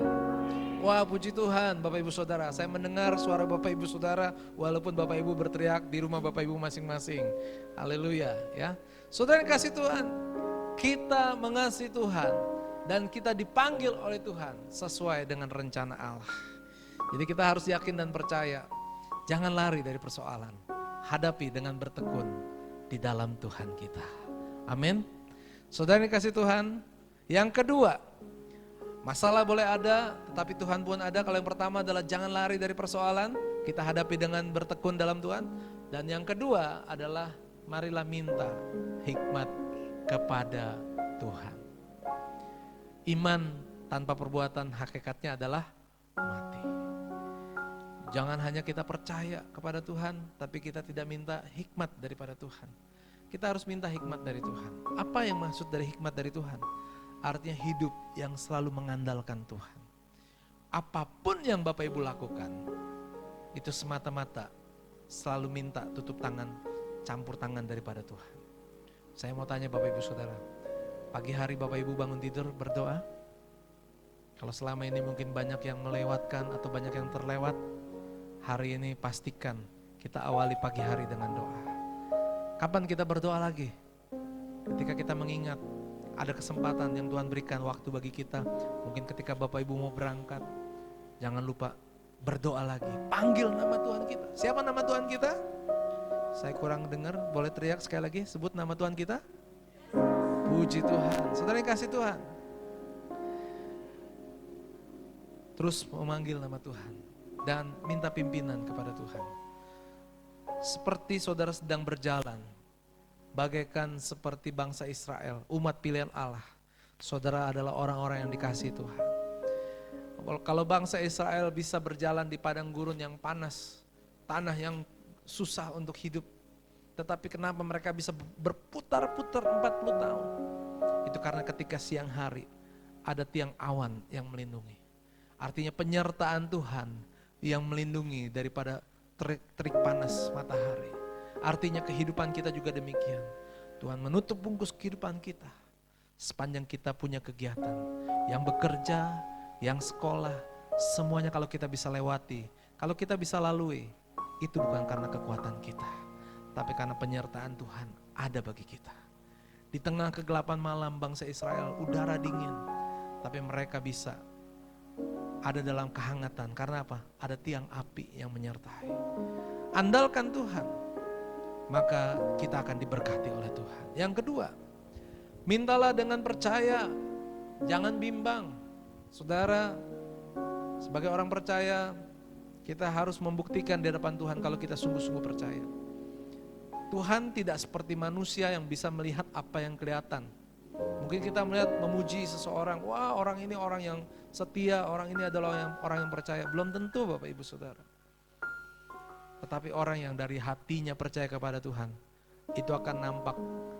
Wah, puji Tuhan Bapak Ibu Saudara, saya mendengar suara Bapak Ibu Saudara walaupun Bapak Ibu berteriak di rumah Bapak Ibu masing-masing. Haleluya ya. Saudara yang kasih Tuhan, kita mengasihi Tuhan dan kita dipanggil oleh Tuhan sesuai dengan rencana Allah. Jadi kita harus yakin dan percaya, jangan lari dari persoalan, hadapi dengan bertekun di dalam Tuhan kita. Amin. Saudara yang kasih Tuhan, yang kedua, masalah boleh ada, tetapi Tuhan pun ada. Kalau yang pertama adalah jangan lari dari persoalan, kita hadapi dengan bertekun dalam Tuhan. Dan yang kedua adalah marilah minta hikmat kepada Tuhan. Iman tanpa perbuatan hakikatnya adalah mati. Jangan hanya kita percaya kepada Tuhan, tapi kita tidak minta hikmat daripada Tuhan. Kita harus minta hikmat dari Tuhan. Apa yang maksud dari hikmat dari Tuhan? Artinya hidup yang selalu mengandalkan Tuhan. Apapun yang Bapak Ibu lakukan, itu semata-mata selalu minta tutup tangan, campur tangan daripada Tuhan. Saya mau tanya Bapak Ibu Saudara, pagi hari Bapak Ibu bangun tidur berdoa? Kalau selama ini mungkin banyak yang melewatkan atau banyak yang terlewat, hari ini pastikan kita awali pagi hari dengan doa. Kapan kita berdoa lagi? Ketika kita mengingat ada kesempatan yang Tuhan berikan waktu bagi kita. Mungkin ketika Bapak Ibu mau berangkat, jangan lupa berdoa lagi. Panggil nama Tuhan kita. Siapa nama Tuhan kita? Saya kurang dengar, boleh teriak sekali lagi, sebut nama Tuhan kita. Puji Tuhan. Saudara yang kasih Tuhan, terus memanggil nama Tuhan dan minta pimpinan kepada Tuhan. Seperti saudara sedang berjalan, bagaikan seperti bangsa Israel, umat pilihan Allah. Saudara adalah orang-orang yang dikasihi Tuhan. Kalau bangsa Israel bisa berjalan di padang gurun yang panas, tanah yang susah untuk hidup, tetapi kenapa mereka bisa berputar-putar 40 tahun? Itu karena ketika siang hari ada tiang awan yang melindungi. Artinya penyertaan Tuhan yang melindungi daripada terik panas matahari. Artinya kehidupan kita juga demikian. Tuhan menutup bungkus kehidupan kita. Sepanjang kita punya kegiatan, yang bekerja, yang sekolah, semuanya kalau kita bisa lewati, kalau kita bisa lalui, itu bukan karena kekuatan kita, tapi karena penyertaan Tuhan ada bagi kita. Di tengah kegelapan malam bangsa Israel, udara dingin, tapi mereka bisa ada dalam kehangatan. Karena apa? Ada tiang api yang menyertai. Andalkan Tuhan, maka kita akan diberkati oleh Tuhan. Yang kedua, mintalah dengan percaya, jangan bimbang. Saudara, sebagai orang percaya, kita harus membuktikan di hadapan Tuhan kalau kita sungguh-sungguh percaya. Tuhan tidak seperti manusia yang bisa melihat apa yang kelihatan. Mungkin kita melihat memuji seseorang, wah orang ini orang yang setia, orang ini adalah orang yang percaya. Belum tentu Bapak Ibu Saudara. Tetapi orang yang dari hatinya percaya kepada Tuhan, itu akan nampak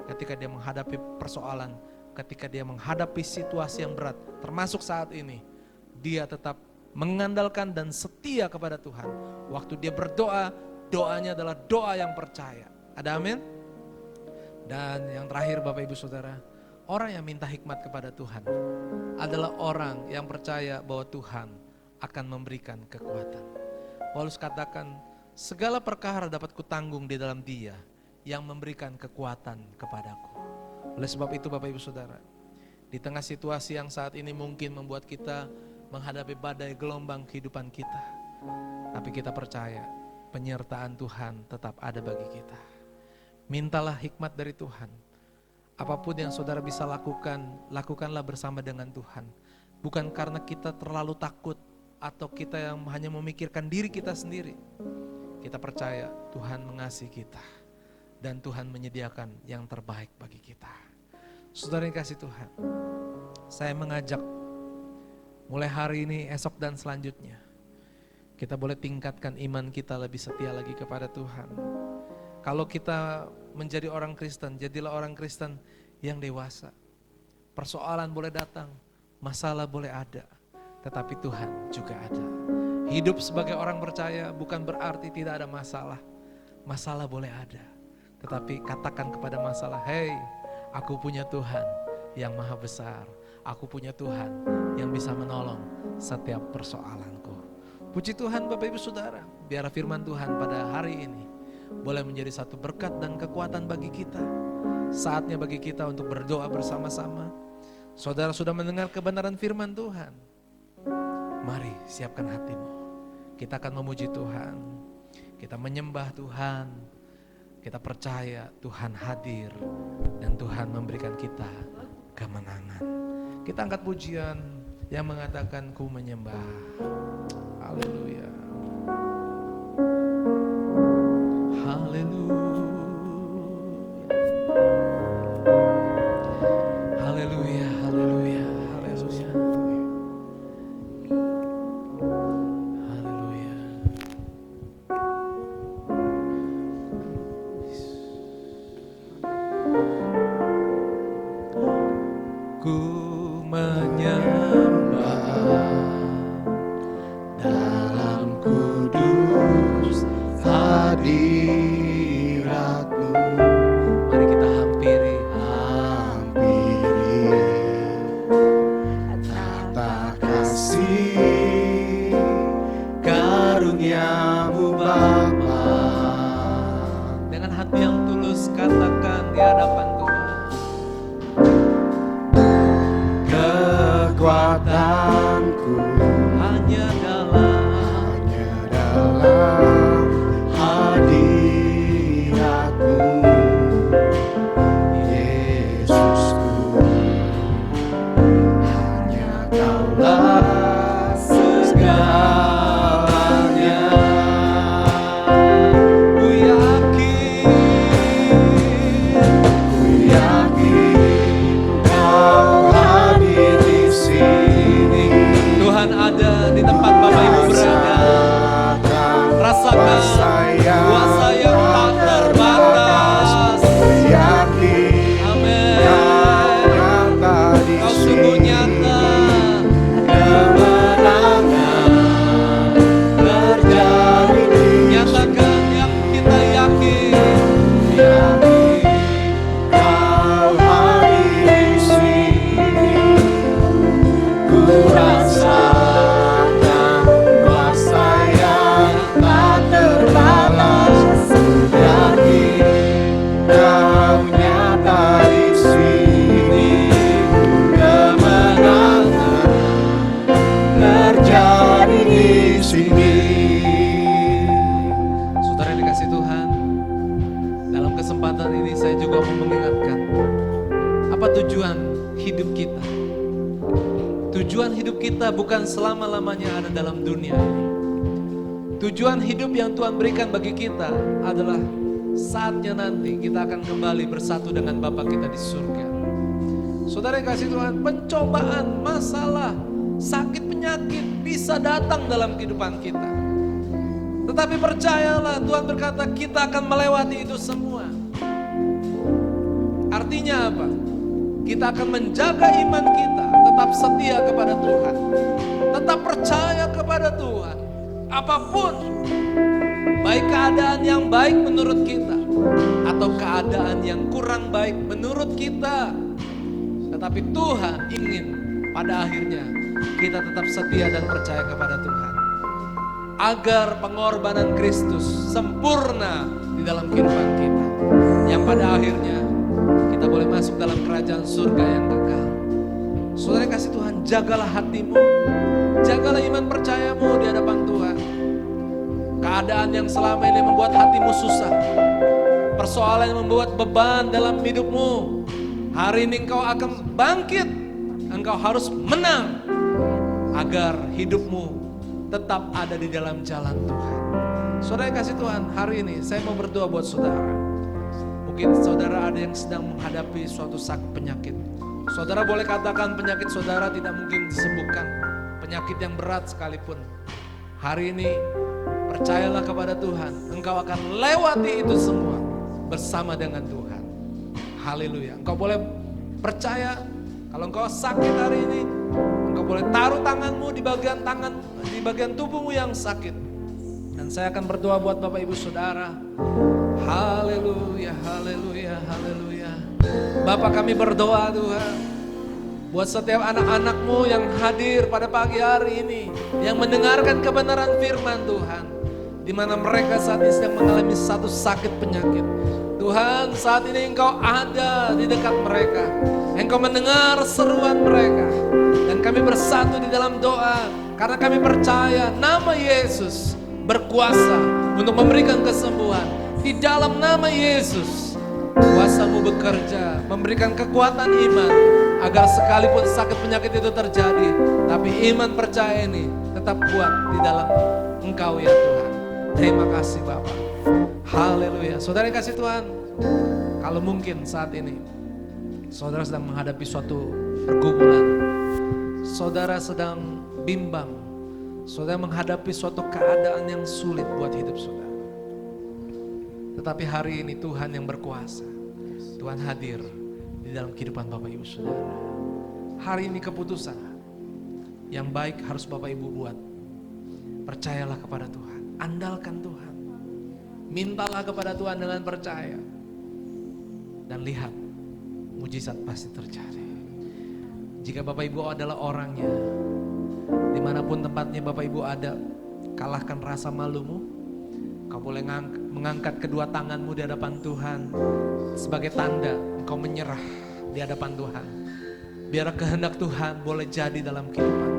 ketika dia menghadapi persoalan, ketika dia menghadapi situasi yang berat, termasuk saat ini, dia tetap mengandalkan dan setia kepada Tuhan. Waktu dia berdoa, doanya adalah doa yang percaya. Ada amin? Dan yang terakhir Bapak Ibu Saudara, orang yang minta hikmat kepada Tuhan adalah orang yang percaya bahwa Tuhan akan memberikan kekuatan. Paulus katakan, segala perkara dapat kutanggung di dalam Dia yang memberikan kekuatan kepadaku. Oleh sebab itu Bapak Ibu Saudara, di tengah situasi yang saat ini mungkin membuat kita menghadapi badai gelombang kehidupan kita. Tapi kita percaya penyertaan Tuhan tetap ada bagi kita. Mintalah hikmat dari Tuhan. Apapun yang saudara bisa lakukan, lakukanlah bersama dengan Tuhan. Bukan karena kita terlalu takut atau kita yang hanya memikirkan diri kita sendiri. Kita percaya Tuhan mengasihi kita dan Tuhan menyediakan yang terbaik bagi kita. Saudara yang kasih Tuhan, saya mengajak mulai hari ini, esok dan selanjutnya, kita boleh tingkatkan iman kita lebih setia lagi kepada Tuhan. Kalau kita menjadi orang Kristen, jadilah orang Kristen yang dewasa. Persoalan boleh datang, masalah boleh ada, tetapi Tuhan juga ada. Hidup sebagai orang percaya bukan berarti tidak ada masalah. Masalah boleh ada, tetapi katakan kepada masalah, "Hei, aku punya Tuhan yang maha besar. Aku punya Tuhan yang bisa menolong setiap persoalanku." Puji Tuhan Bapak Ibu Saudara, biar firman Tuhan pada hari ini boleh menjadi satu berkat dan kekuatan bagi kita. Saatnya bagi kita untuk berdoa bersama-sama. Saudara sudah mendengar kebenaran firman Tuhan. Mari siapkan hatimu. Kita akan memuji Tuhan. Kita menyembah Tuhan. Kita percaya Tuhan hadir dan Tuhan memberikan kita kemenangan. Kita angkat pujian yang mengatakan ku menyembah. Haleluya. Haleluya. Haleluya, haleluya, haleluya. Haleluya. Ku menyembah dalam kudus hadirat-Mu. Mari kita hampiri tata kasih karunia-Mu Bapa. dengan hati yang tulus, katakan di hadapan Tuhan. Kekuatanku Hanya dalam hadirat-Mu, Yesusku. Hanya Kaulah segalanya. ku yakin Kau hadir di sini. Tuhan ada di tempat Bapak Ibu berada. Rasakan kuasa yang tak terbatas. Yakin Amin. nyata di Kau sungguh sini. nyata. Kemenangan terjadi di Nyatakan yang kita yakin. Kau hadir di sini. Ku rasakan kuasa yang tak terbatas. Yakin Kau nyata di sini. Kemenangan terjadi di sini. Saudara yang dikasih Tuhan, dalam kesempatan ini saya juga mau mengingatkan, apa tujuan hidup kita? Tujuan hidup kita bukan selama-lamanya ada dalam dunia ini. Tujuan hidup yang Tuhan berikan bagi kita adalah saatnya nanti kita akan kembali bersatu dengan Bapa kita di surga. Saudara yang kasih Tuhan, pencobaan, masalah, sakit, penyakit bisa datang dalam kehidupan kita. Tetapi percayalah, Tuhan berkata kita akan melewati itu semua. Artinya apa? Kita akan menjaga iman kita, tetap setia kepada Tuhan, tetap percaya kepada Tuhan. Apapun, baik keadaan yang baik menurut kita atau keadaan yang kurang baik menurut kita, tetapi Tuhan ingin pada akhirnya kita tetap setia dan percaya kepada Tuhan, agar pengorbanan Kristus sempurna di dalam kehidupan kita, yang pada akhirnya kita boleh masuk dalam kerajaan surga yang kekal. Saudara yang kasih Tuhan, jagalah hatimu, jagalah iman percayamu di hadapan Tuhan. Keadaan yang selama ini membuat hatimu susah, persoalan yang membuat beban dalam hidupmu, hari ini engkau akan bangkit. Engkau harus menang agar hidupmu tetap ada di dalam jalan Tuhan. Saudara yang kasih Tuhan, hari ini saya mau berdoa buat saudara. Mungkin saudara ada yang sedang menghadapi suatu sakit penyakit. Saudara boleh katakan penyakit saudara tidak mungkin disembuhkan, penyakit yang berat sekalipun. Hari ini percayalah kepada Tuhan, engkau akan lewati itu semua bersama dengan Tuhan. Haleluya. Engkau boleh percaya, kalau engkau sakit hari ini, engkau boleh taruh tanganmu di bagian tubuhmu yang sakit. Dan saya akan berdoa buat Bapak Ibu Saudara. Haleluya, haleluya, haleluya. Bapak, kami berdoa Tuhan, buat setiap anak-anak-Mu yang hadir pada pagi hari ini, yang mendengarkan kebenaran firman Tuhan, di mana mereka saat ini sedang mengalami satu sakit penyakit. Tuhan, saat ini Engkau ada di dekat mereka. Engkau mendengar seruan mereka. Dan kami bersatu di dalam doa, karena kami percaya nama Yesus berkuasa untuk memberikan kesembuhan. Di dalam nama Yesus, kuasa-Mu bekerja, memberikan kekuatan iman, agar sekalipun sakit penyakit itu terjadi, tapi iman percaya ini tetap kuat di dalam Engkau ya Tuhan. Terima kasih Bapak. Haleluya. Saudara yang kasih Tuhan, kalau mungkin saat ini saudara sedang menghadapi suatu pergumulan, saudara sedang bimbang, saudara menghadapi suatu keadaan yang sulit buat hidup saudara. Tetapi hari ini Tuhan yang berkuasa, Tuhan hadir di dalam kehidupan Bapak Ibu Saudara. Hari ini keputusan yang baik harus Bapak Ibu buat. Percayalah kepada Tuhan, andalkan Tuhan, mintalah kepada Tuhan dengan percaya, dan lihat mujizat pasti terjadi. Jika Bapak Ibu adalah orangnya, dimanapun tempatnya Bapak Ibu ada, kalahkan rasa malumu. Kau boleh mengangkat kedua tanganmu di hadapan Tuhan sebagai tanda engkau menyerah di hadapan Tuhan. Biar kehendak Tuhan boleh jadi dalam kehidupan.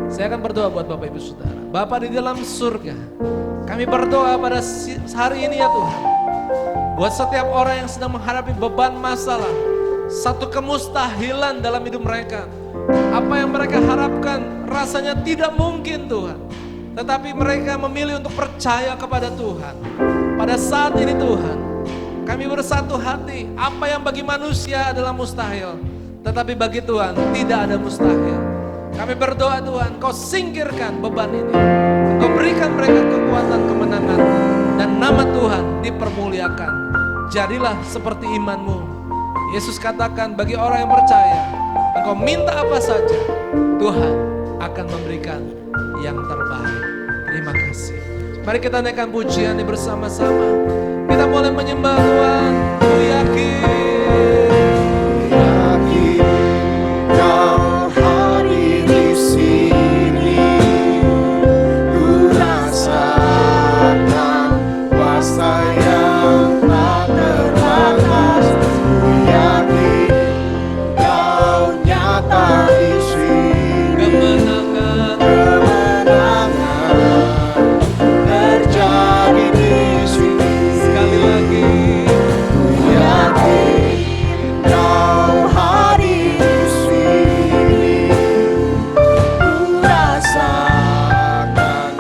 Saya akan berdoa buat Bapak Ibu Saudara. Bapa di dalam surga, kami berdoa pada hari ini ya Tuhan, buat setiap orang yang sedang menghadapi beban masalah, satu kemustahilan dalam hidup mereka. Apa yang mereka harapkan rasanya tidak mungkin Tuhan, tetapi mereka memilih untuk percaya kepada Tuhan. Pada saat ini Tuhan, kami bersatu hati, apa yang bagi manusia adalah mustahil, tetapi bagi Tuhan tidak ada mustahil. Kami berdoa Tuhan, Kau singkirkan beban ini, Kau berikan mereka kekuatan kemenangan, dan nama Tuhan dipermuliakan. Jadilah seperti imanmu. Yesus katakan bagi orang yang percaya, engkau minta apa saja, Tuhan akan memberikan yang terbaik. Terima kasih. Mari kita naikkan pujian ini bersama-sama. Kita mulai menyembah Tuhan. Ku yakin Kau hadir di sini. Ku rasakan kuasa yang tak terbatas. Ku yakin Kau nyata di sini. kemenangan Terjadi di sini. sekali lagi. Ku yakin Kau hadir di sini. Ku rasakan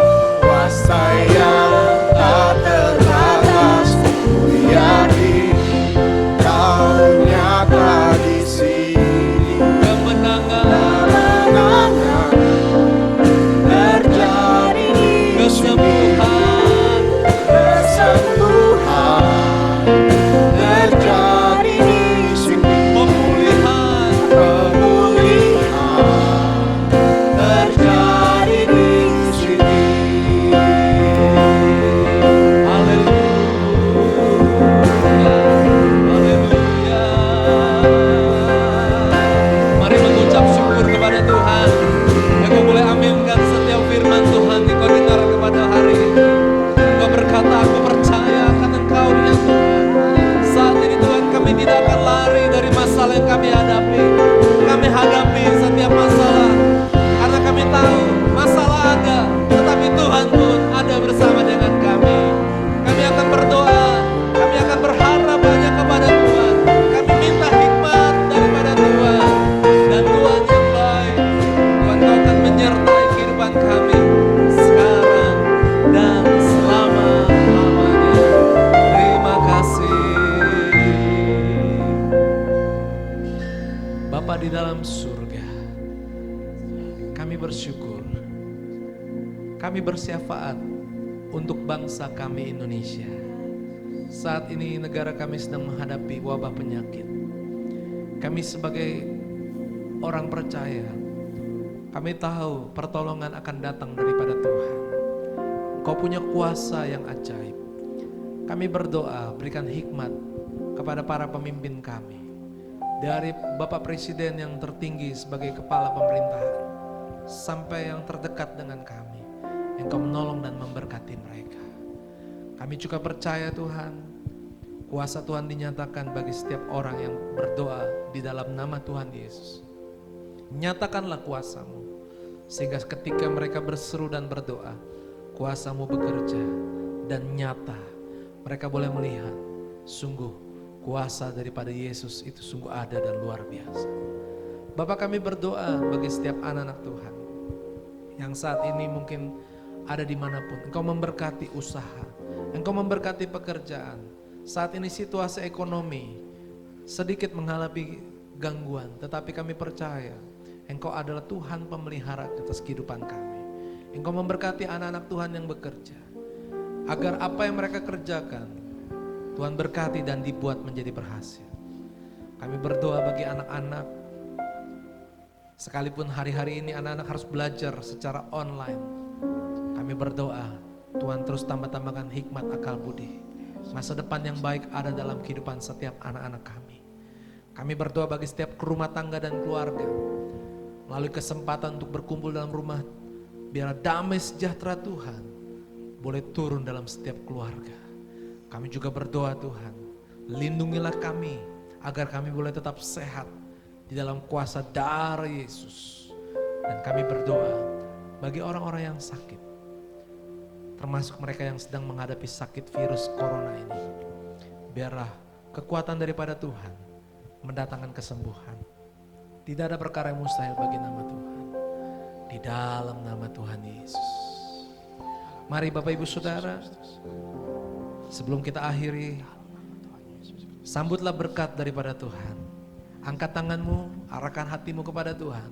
kuasa yang tak terbatas. Ku yakin Kau nyata di sini. Kemenangan, Terjadi di kesembuhan, kesembuhan. Terjadi di sini. pemulihan, Pemulihan terjadi di sini. kami bersyafaat untuk bangsa kami Indonesia. Saat ini negara kami sedang menghadapi wabah penyakit. Kami sebagai orang percaya, kami tahu pertolongan akan datang daripada Tuhan. Engkau punya kuasa yang ajaib. Kami berdoa, berikan hikmat kepada para pemimpin kami. Dari Bapak Presiden yang tertinggi sebagai kepala pemerintahan, sampai yang terdekat dengan kami. Engkau menolong dan memberkati mereka. Kami juga percaya Tuhan, kuasa Tuhan dinyatakan bagi setiap orang yang berdoa di dalam nama Tuhan Yesus. Nyatakanlah kuasa-Mu, sehingga ketika mereka berseru dan berdoa, kuasa-Mu bekerja dan nyata. Mereka boleh melihat, sungguh kuasa daripada Yesus itu sungguh ada dan luar biasa. Bapak, kami berdoa bagi setiap anak-anak Tuhan yang saat ini mungkin ada dimanapun. Engkau memberkati usaha, Engkau memberkati pekerjaan. Saat ini situasi ekonomi sedikit menghadapi gangguan, tetapi kami percaya Engkau adalah Tuhan pemelihara atas kehidupan kami. Engkau memberkati anak-anak Tuhan yang bekerja, agar apa yang mereka kerjakan Tuhan berkati dan dibuat menjadi berhasil. Kami berdoa bagi anak-anak, sekalipun hari-hari ini anak-anak harus belajar secara online. Kami berdoa, Tuhan terus tambah-tambahkan hikmat, akal budi. Masa depan yang baik ada dalam kehidupan setiap anak-anak kami. Kami berdoa bagi setiap rumah tangga dan keluarga, melalui kesempatan untuk berkumpul dalam rumah, biar damai sejahtera Tuhan boleh turun dalam setiap keluarga. Kami juga berdoa Tuhan, lindungilah kami agar kami boleh tetap sehat di dalam kuasa darah Yesus. Dan kami berdoa bagi orang-orang yang sakit, termasuk mereka yang sedang menghadapi sakit virus corona ini. Biarlah kekuatan daripada Tuhan mendatangkan kesembuhan. Tidak ada perkara yang mustahil bagi nama Tuhan. Di dalam nama Tuhan Yesus. Mari Bapak Ibu Saudara, sebelum kita akhiri, sambutlah berkat daripada Tuhan. Angkat tanganmu, arahkan hatimu kepada Tuhan,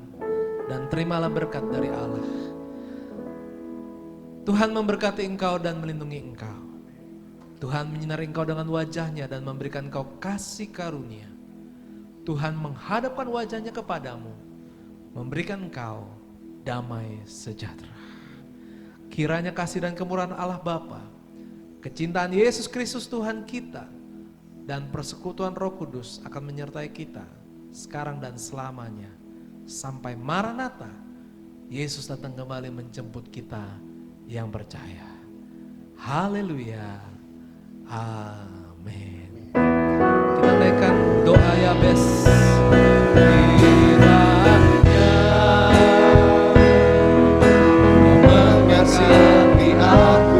dan terimalah berkat dari Allah. Tuhan memberkati engkau dan melindungi engkau. Tuhan menyinari engkau dengan wajahnya dan memberikan engkau kasih karunia. Tuhan menghadapkan wajahnya kepadamu, memberikan engkau damai sejahtera. Kiranya kasih dan kemurahan Allah Bapa, kecintaan Yesus Kristus Tuhan kita, dan persekutuan Roh Kudus akan menyertai kita sekarang dan selamanya. Sampai Maranatha, Yesus datang kembali menjemput kita yang percaya. Haleluya. Amin. Kita naikkan doa Yabes. Mengasihi aku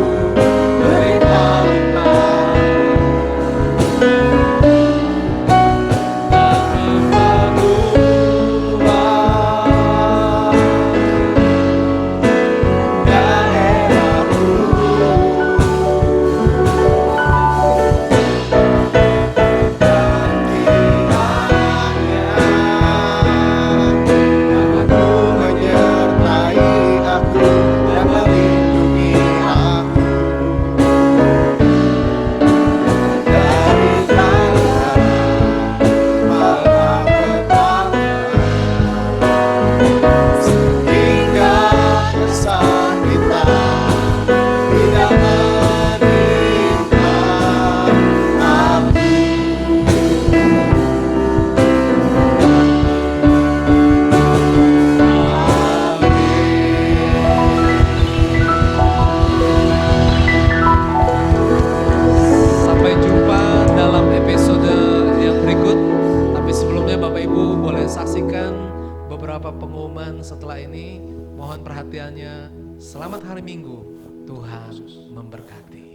pengumuman setelah ini, mohon perhatiannya. Selamat hari Minggu, Tuhan memberkati.